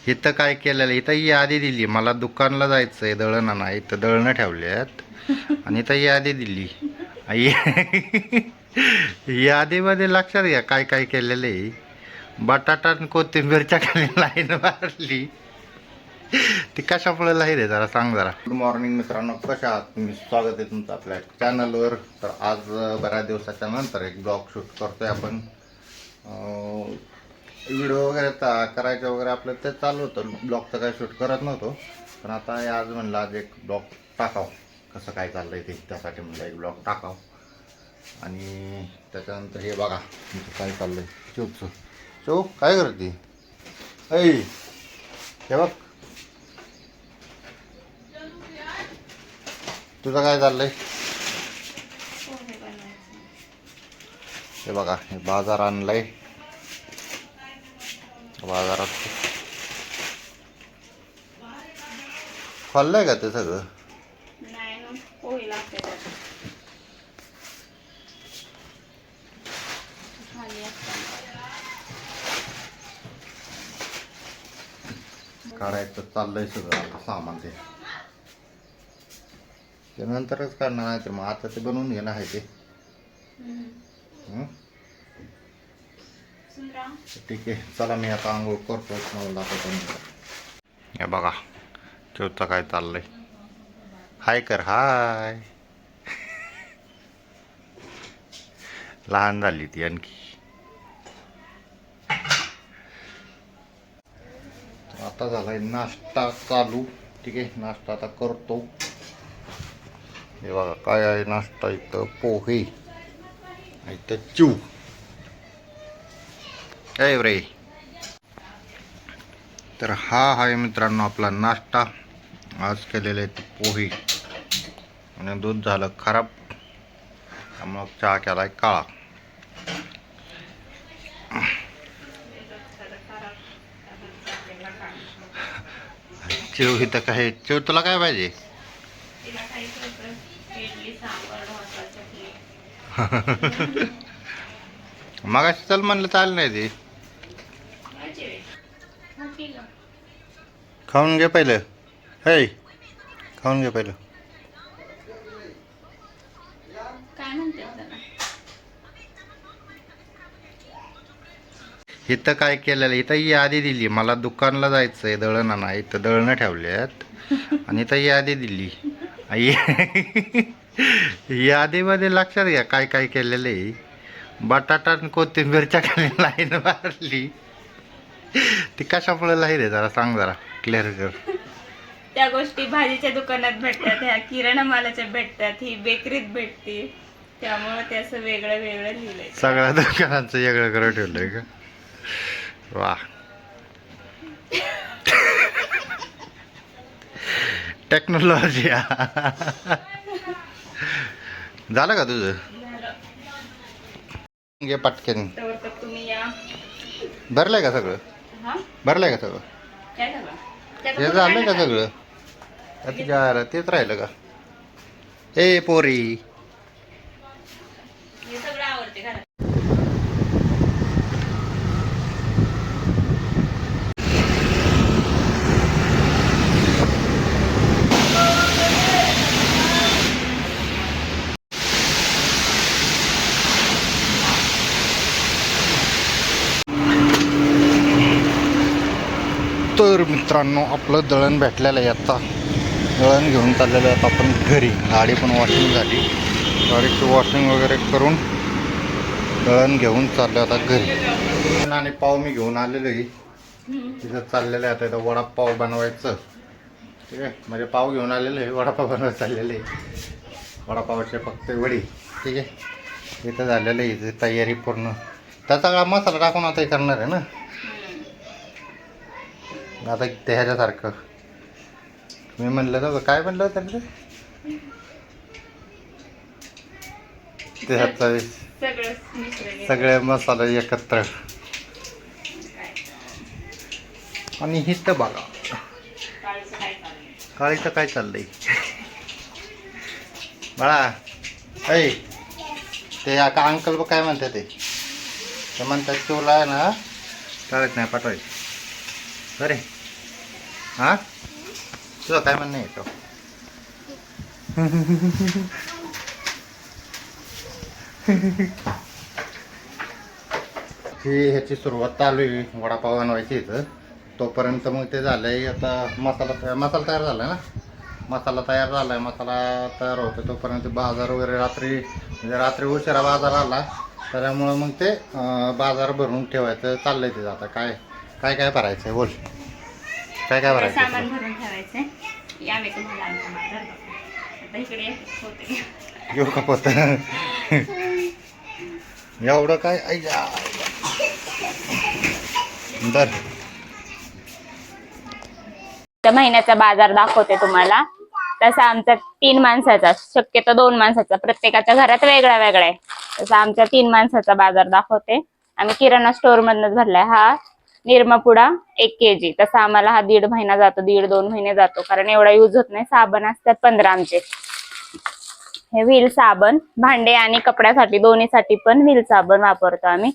इथं काय केलेलं, इथं यादी दिली मला दुकानला जायचंय दळण आणा, इथं दळणं ठेवल्यात आणि इथं यादी दिली. यादीमध्ये लक्षात घ्या काय काय केलेलं आहे. बटाटा आणि कोथिंबीरच्या खाली लाईन मारली. ती कशामुळे लाईन आहे जरा सांग जरा. गुड मॉर्निंग मित्रांनो, कशा आहात तुम्ही? स्वागत आहे तुमचं आपल्या चॅनलवर. तर आज बऱ्याच दिवसाच्या नंतर एक ब्लॉग शूट करतोय आपण. व्हिडिओ वगैरे करायचं वगैरे आपलं ते चालू होतं, ब्लॉगचं काही शूट करत नव्हतो. पण आता आज म्हणलं आज एक ब्लॉग टाकाव, कसं काय चाललंय ते, त्यासाठी म्हणलं एक ब्लॉग टाकाव. आणि त्याच्यानंतर हे बघा तुमचं काय चाललंय. चोपचं चोप काय करते ऐ, हे बघ तुझं काय चाललंय. हे बघा हे बाजार आणलाय, बाजारात खाल्लंय का ते सगळं. काढायचं चाललंय सगळं आता सामान ते नंतरच काढणार, नाही तर मग आता ते बनवून घेणं आहे ते. ठीक आहे, चला मी आता आंघोळ करतो, मला दाखवतो. हे बघा चौथा काय चाललंय. हाय कर, हाय. लहान झाली ती आणखी. आता झालाय नाश्ता चालू. ठीक आहे, नाश्ता आता करतो. हे बघा काय आहे नाश्ता, इथं पोहे, इथं चिव रे. तर हा आहे मित्रांनो आपला नाश्ता. आज केलेले आहेत पोहे आणि दूध झालं खराब, त्यामुळं चहा केलाय काळा. चिव इथं काय, चिव तुला काय पाहिजे. मग चल म्हणलं चालेल नाही ते. खाऊन घे पहिलं, हे खाऊन घे पहिलं. इथं काय केलेलं, इथं यादी दिली मला दुकानला जायचंय दळण आणा, इथं दळणं ठेवल्यात आणि इथं यादी दिली. यादीमध्ये लक्षात घ्या काय काय केलेलं आहे. बटाटा आणि कोथिंबीरच्या खाली लाईन मारली. ती कशामुळे लाईन आहे जरा सांग जरा, क्लिअर कर. त्या गोष्टी भाजीच्या दुकानात भेटतात, ह्या किराणा मालाच्या भेटतात, ही बेकरीत भेटते, त्यामुळे ते असं वेगळं वेगळं लिहिलंय. सगळ्या दुकानांचं वेगळं करून ठेवलंय का. वा, टेक्नॉलॉजी. झालं का तुझं. घे पटकन. तुम्ही या. भरलंय का सगळं. भरलंय का सगळं. हे झालंय का सगळं. तुझ्या तेच राहिलं का. ए पोरी, हे सगळं आवडते घरात. तर मित्रांनो आपलं दळण भेटलेलं आहे. आता दळण घेऊन चाललेलं आहे आपण घरी. गाडी पण वॉशिंग झाली, गाडीची वॉशिंग वगैरे करून दळण घेऊन चाललं आता घरी. आणि पाव मी घेऊन आलेलो आहे, तिथं चाललेलं आहे आता. इथं वडापाव बनवायचं. ठीक आहे, म्हणजे पाव घेऊन आलेलं आहे, वडापाव बनवायचं चाललेलं आहे. वडापावाचे फक्त वडी. ठीक आहे, इथं झालेलं आहे, इथे तयारी पूर्ण. त्याचा सगळा मसाला टाकून आता हे करणार आहे ना. आता ते ह्याच्यासारखं मी म्हणलं तर काय म्हणलं त्यांचं ते ह्याचा सगळे मसाले एकत्र. आणि हिथं बघा काळीचं काय चाललंय. बाळा ऐ, ते का अंकल बघ काय म्हणतात ते म्हणतात चोला आहे ना, चालत नाही पाठवायचं. अरे हा तुझं काय म्हणणं आहे तो? ही ह्याची सुरुवात चालू आहे वडापाव बनवायची इथं. तोपर्यंत मग ते झालंय आता मसाला तयार झाला ना. मसाला तयार झालाय, मसाला तयार होतो तोपर्यंत बाजार वगैरे रात्री उशिरा बाजार आला त्याच्यामुळं मग ते बाजार भरून ठेवायचं चाललंय ते. आता काय काय काय भरायचंय बोल, काय काय भरायचं सामान भरून ठेवायचंय. या मी तुम्हाला आमचा बाजार दाखवते. आता इकडे होते घेऊ का पोत एवढं काय बर. त्या महिन्याचा बाजार दाखवते तुम्हाला. तसा आमचा 3 माणसाचा, शक्यतो 2 माणसाचा, प्रत्येकाच्या घरात वेगळा वेगळा आहे. तसा आमच्या 3 माणसाचा बाजार दाखवते. आम्ही किराणा स्टोअर मधनच भरलाय. हा निरमापुडा 1 kg. तसा आम्हाला हा 1.5 महिना जातो, 1.5-2 महिने जातो, कारण एवढा युज होत नाही. साबण असतात 15 आमचे. हे व्हील साबण, भांडे आणि कपड्यासाठी दोन्हीसाठी पण व्हील साबण वापरतो आम्ही,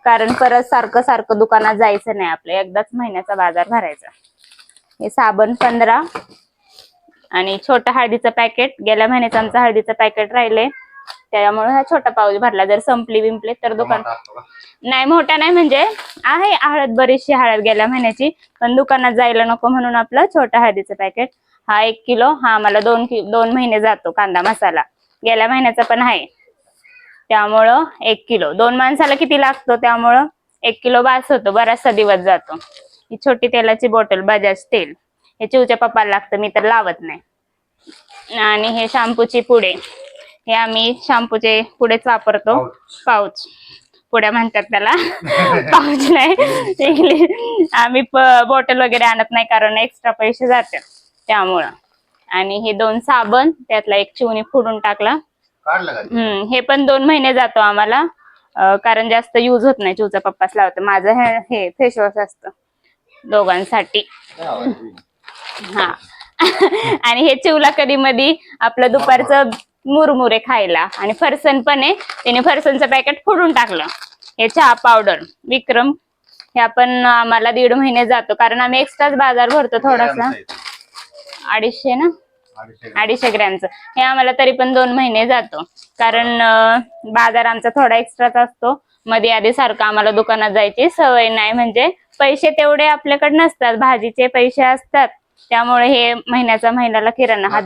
कारण परत सारखं सारखं दुकानात जायचं नाही, आपलं एकदाच महिन्याचा बाजार भरायचा. हे साबण 15 आणि छोटं हळदीचं पॅकेट. गेल्या महिन्याचं आमचं हळदीचं पॅकेट राहिले त्यामुळे हा छोटा पाऊच भरला. जर संपली बिंपली तर दुकान नाही, मोठा नाही, म्हणजे आहे हळद, बरीचशी हळद गेल्या महिन्याची, पण दुकानात जायला नको म्हणून आपलं छोटं हळदीचं पॅकेट. हा 1 किलो. हा आम्हाला 2 महिने जातो. कांदा मसाला गेल्या महिन्याचा पण आहे, त्यामुळं 1 किलो. 2 माणसाला किती लागतो, त्यामुळं 1 किलो बास होतो, बराचसा दिवस जातो. ही छोटी तेलाची बॉटल, बजाज तेल. हे चिवच्या पप्पाला लागतं, मी तर लावत नाही. आणि हे शॅम्पूची पुडे. हे आम्ही शॅम्पूचे पुडेच वापरतो. पाऊच पुड्या म्हणतात त्याला पाऊच नाही. आम्ही बॉटल वगैरे आणत नाही, कारण एक्स्ट्रा पैसे जातात त्यामुळं. आणि हे 2 साबण, त्यातला 1 चिवणी फोडून टाकला. हे पण 2 महिने जातो आम्हाला, कारण जास्त युज होत नाही. चिवचा पप्पाच लावतो, माझं हे फेसवॉश असतं दोघांसाठी. हा आणि हे चिवला कधी मधी आपलं दुपारचं मुरमुरे खायला. आणि फरसन पण आहे, त्याने फरसनचं पॅकेट फोडून टाकलं. हे चहा पावडर विक्रम, हे आपण आम्हाला 1.5 महिने जातो, कारण आम्ही एक्स्ट्राच बाजार भरतो थोडासा. 250 ना, 250 ग्रॅमचं. हे आम्हाला तरी पण 2 महिने जातो, कारण बाजार आमचा थोडा एक्स्ट्राच असतो. मध्ये आधी सारखं आम्हाला दुकानात जायची सवय नाही, म्हणजे पैसे तेवढे आपल्याकडे नसतात, भाजीचे पैसे असतात, त्यामुळे हे महिन्याला किराणा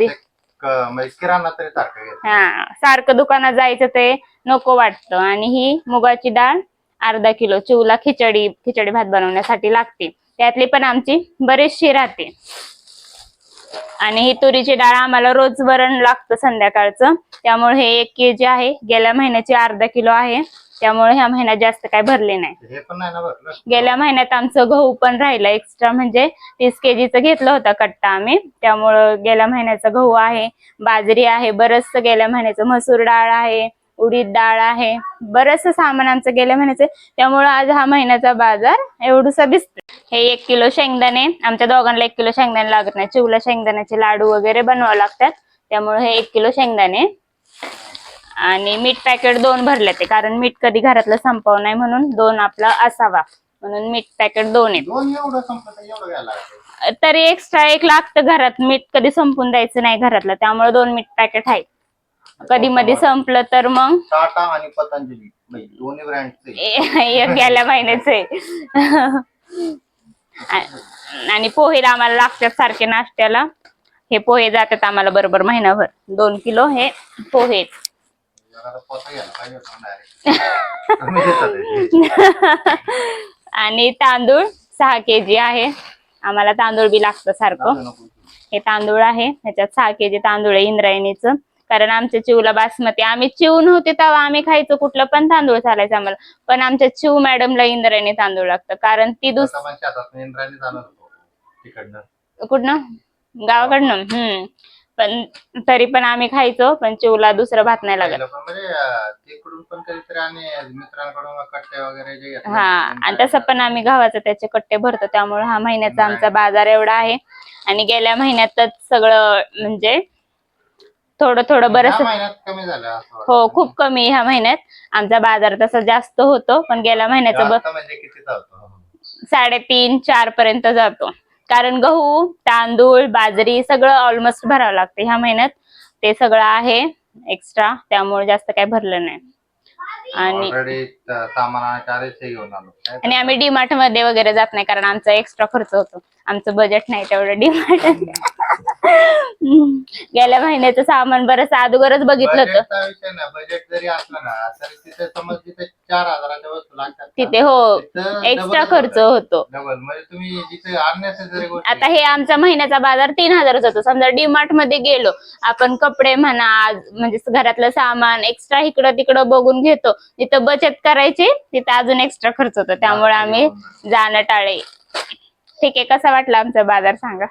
सारखं दुकानात जायचं ते नको वाटतं. आणि ही मुगाची डाळ अर्धा किलो, चिवला खिचडी भात बनवण्यासाठी लागते, त्यातली पण आमची बरीचशी राहते. आणि ही तुरीची डाळ आम्हाला रोज वरण लागतं संध्याकाळचं, त्यामुळे हे 1 kg आहे. गेल्या महिन्याची अर्धा किलो आहे, त्यामुळे ह्या महिन्यात जास्त काय भरले नाही. गेल्या महिन्यात आमचं गहू पण राहिलं एक्स्ट्रा, म्हणजे 30 kg घेतलं होतं कट्टा आम्ही, त्यामुळं गेल्या महिन्याचा गहू आहे. बाजरी आहे बरचसं गेल्या महिन्याचं, मसूर डाळ आहे, उडीद डाळ आहे, बरचसं सामान आमचं गेल्या महिन्याचं, त्यामुळं आज हा महिन्याचा बाजार एवढूसा दिसतो. हे 1 किलो शेंगदाणे, आमच्या दोघांना 1 किलो शेंगदाणे लागत नाही, चिवला शेंगदाण्याचे लाडू वगैरे बनवावे लागतात, त्यामुळे हे 1 किलो शेंगदाणे. आणि मीठ पॅकेट 2 भरले ते, कारण मीठ कधी घरातलं संपव नाही म्हणून 2 आपला असावा, म्हणून मीठ पॅकेट 2 आहे. तरी एक्स्ट्रा 1 लागतं घरात, मीठ कधी संपून द्यायचं नाही घरातलं, त्यामुळे 2 मीठ पॅकेट आहेत. कधी मध्ये संपलं तर मग टाटा आणि पतंजली दोन्ही ब्रँडचे एक गेल्या महिन्याचे. आणि पोहे आम्हाला लागतात सारखे नाश्त्याला, हे पोहे जातात आम्हाला बरोबर महिनाभर. 2 किलो हे पोहे. आणि तांदूळ 6 kg आहे, आम्हाला तांदूळ बी लागतं सारखं. हे तांदूळ आहे, ह्याच्यात 6 kg तांदूळ आहे इंद्रायणीचं, कारण आमच्या चिवला बासमती, आम्ही चिव नव्हते तेव्हा आम्ही खायचो कुठलं पण तांदूळ चालायचं आम्हाला, पण आमच्या चिव मॅडमला इंद्रायणी तांदूळ लागतं, कारण ती कुठनं गावाकडनं. पण तरी पण आम्ही खायचो, पण चिवला दुसरं भात नाही लागत. हा, आणि तसं पण आम्ही गव्हाचं त्याचे कट्टे भरतो, त्यामुळे हा महिन्याचा आमचा बाजार एवढा आहे. आणि गेल्या महिन्यातच सगळं म्हणजे थोडं थोडं बरंच कमी झालं. हो, खूप कमी ह्या महिन्यात. आमचा बाजार तसा जास्त होतो, पण गेल्या महिन्याचा 3.5-4 पर्यंत जातो. कारण गहू, तांदूळ, बाजरी सगळं ऑलमोस्ट भरावं लागतं ह्या महिन्यात. ते सगळं आहे एक्स्ट्रा, त्यामुळे जास्त काही भरलं नाही. आणि ऑलरेडी सामान आणायचे घेऊन आलो. आणि आम्ही डीमार्ट मध्ये वगैरे जात नाही, कारण आमचा एक्स्ट्रा खर्च होतो. आमचं बजेट नाही तेवढं डीमार्ट. गेल्या महिन्याचं सामान बरंच अगोदरच बघितलं होतं. बजेटचा विषय ना, बजेट जरी असलं ना तरी तिथे समज तिथे 4,000च्या वस्तू लागतात ना, तिथे हो तिथं एक्स्ट्रा double खर्च होतो. डबल. म्हणजे तुम्ही जिथे अननेसेसरी गोष्टी आता हे आमचा महिन्याचा बाजार 3,000च होतो. समजा डीमार्ट मध्ये गेलो आपण, कपडे म्हणा, म्हणजे घरातलं सामान एक्स्ट्रा इकडं तिकडं बघून घेतो, तिथं बचत करायची, तिथं अजून एक्स्ट्रा खर्च होतो. त्यामुळे आम्ही जाणं टाळे. ठीक आहे, कसा वाटला आमचा बाजार सांगा.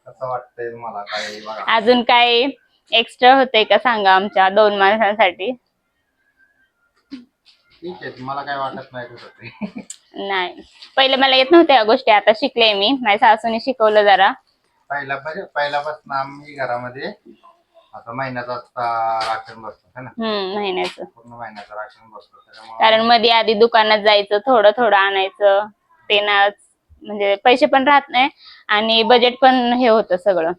कसं वाटतंय मला काय बघा. अजून काय एक्स्ट्रा होतंय का सांगा आमच्या 2 माणसांसाठी. ठीक आहे, मला काय वाटत नाही तसं. नाही, पहिले मला येत नव्हत्या या गोष्टी, आता शिकले मी. माझ्या सासूने शिकवलं जरा. पहिल्यापासून आम्ही घरामध्ये आता महिन्याचा राशन बसतो है ना, महिन्याचं पूर्ण महिन्याचं राशन बसतो. त्याच्यामुळे कारण मध्ये आधी दुकानात जायचं, थोडं थोडं आणायचं, ते ना म्हणजे पैसे पण राहत नाही आणि बजेट पण हे होतं सगळं.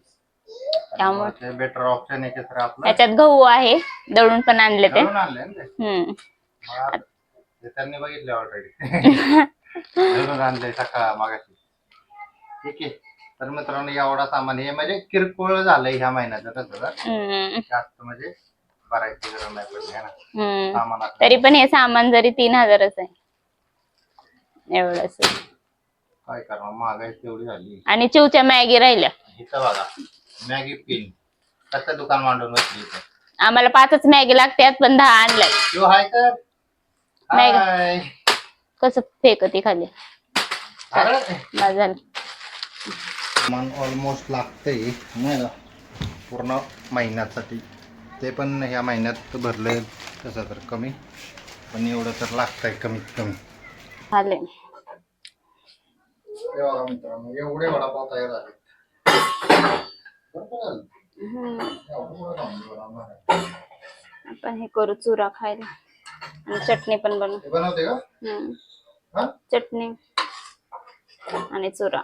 त्यामुळे बेटर ऑप्शन आहे की सर आपलं. त्याच्यात गहू आहे, दळून पण आणले ते. दळून आणले ना ते. ते त्यांनी बघितले ऑलरेडी. दळून आणले सकाळ मागाशी. ठीक आहे, तर मित्रांनो एवढा सामान हे म्हणजे किरकोळ झालंय ह्या महिन्याचं. तसं जास्त म्हणजे भरायची गरज नाही पडली है ना सामान. तरी पण हे सामान जरी 3,000च आहे एवढंच. काय करणार, महागाई तेवढी झाली. आणि चिवच्या मॅगी राहिल्या. इथं बघा मॅगी पिन कसं दुकान मांडून बसली इथं. आम्हाला 5च मॅगी लागतात, पण 10 आणल्यात. यो हाय तर हाय. कसं फेकती खाली. अरे झालं. सामान ऑलमोस्ट लागतंय नाही का पूर्ण महिन्यासाठी. ते पण ह्या महिन्यात भरलंय तसं तर कमी, पण एवढं तर लागतंय कमीत कमी. झाले. हे बघा मित्रांनो, एवढे वडापाव तयार झाले. आपण हे करू चुरा खायला, आणि चटणी पण बनवू. बनवते का चटणी आणि चुरा.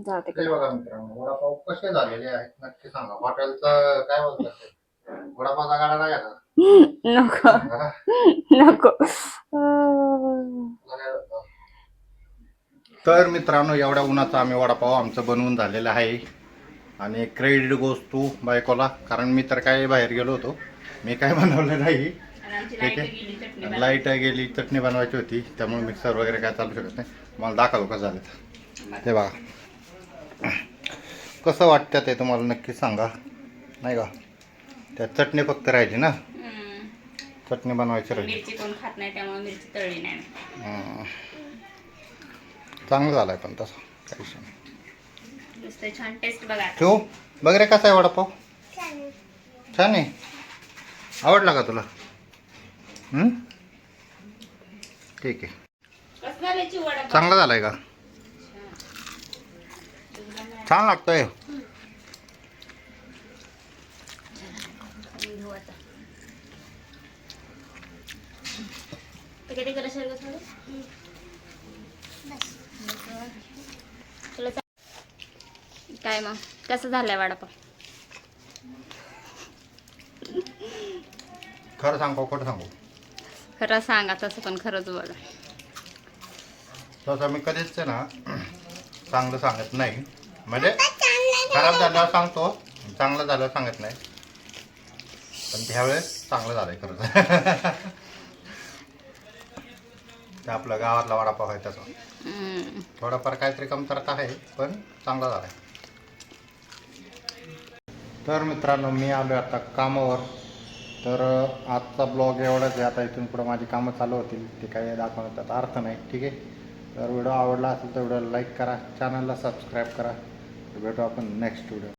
जाते. ते बघा मित्रांनो, वडापाव कसे झालेले आहेत नक्की सांगा. हॉटेलचं काय बोलतात, वडापावचा गाडा नाही का? नको नको. तर मित्रांनो, एवढ्या उन्हाचा आम्ही वडापाव आमचं बनवून झालेलं आहे. आणि क्रेडिट गोज टू बायकोला, कारण मी तर काय बाहेर गेलो होतो, मी काय बनवलं नाही. ठीक आहे, लाईट गेली, चटणी बनवायची होती, त्यामुळे मिक्सर वगैरे काय चालू शकत नाही. मला दाखवलं कसं झालं ते बघा. कसं वाटतं ते तुम्हाला नक्की सांगा नाही का. त्यात चटणी फक्त राहिली ना, चटणी बनवायची राहिली. मिरची कोण खात नाही त्यामुळे मिरची तळली नाही. चांगलं झालंय पण तसं काही नुसतं छान टेस्ट बघा. ठेवू बघ रे, कसा आहे वडापाव. छान आहे, आवडला का तुला? ठीक आहे, चांगला झालाय का? छान लागतोय. काय मग कसं झालंय वडापाव? खरं सांगू खोटं सांगू? खरं सांगा, तसं पण खरंच बघा. तसं मी कधीच ना चांगलं सांगत नाही. म्हणजे खराब झाल्यावर सांगतो, चांगलं झाल्यावर सांगत नाही. पण त्यावेळेस चांगलं झालंय खरंच. ते आपलं गावातला वडापाव आहे तसं थोडाफार काहीतरी कमतरता आहे, पण चांगला झालाय. तर मित्रांनो, मी आलो आता कामावर. तर आजचा ब्लॉग एवढाच आहे. आता इथून पुढे माझी कामं चालू होतील, ते काही दाखवण्यात अर्थ नाही. ठीक आहे, तर व्हिडिओ आवडला असेल तर व्हिडिओला लाईक करा, चॅनलला सबस्क्राईब करा. भेटू आपण नेक्स्ट व्हिडिओ.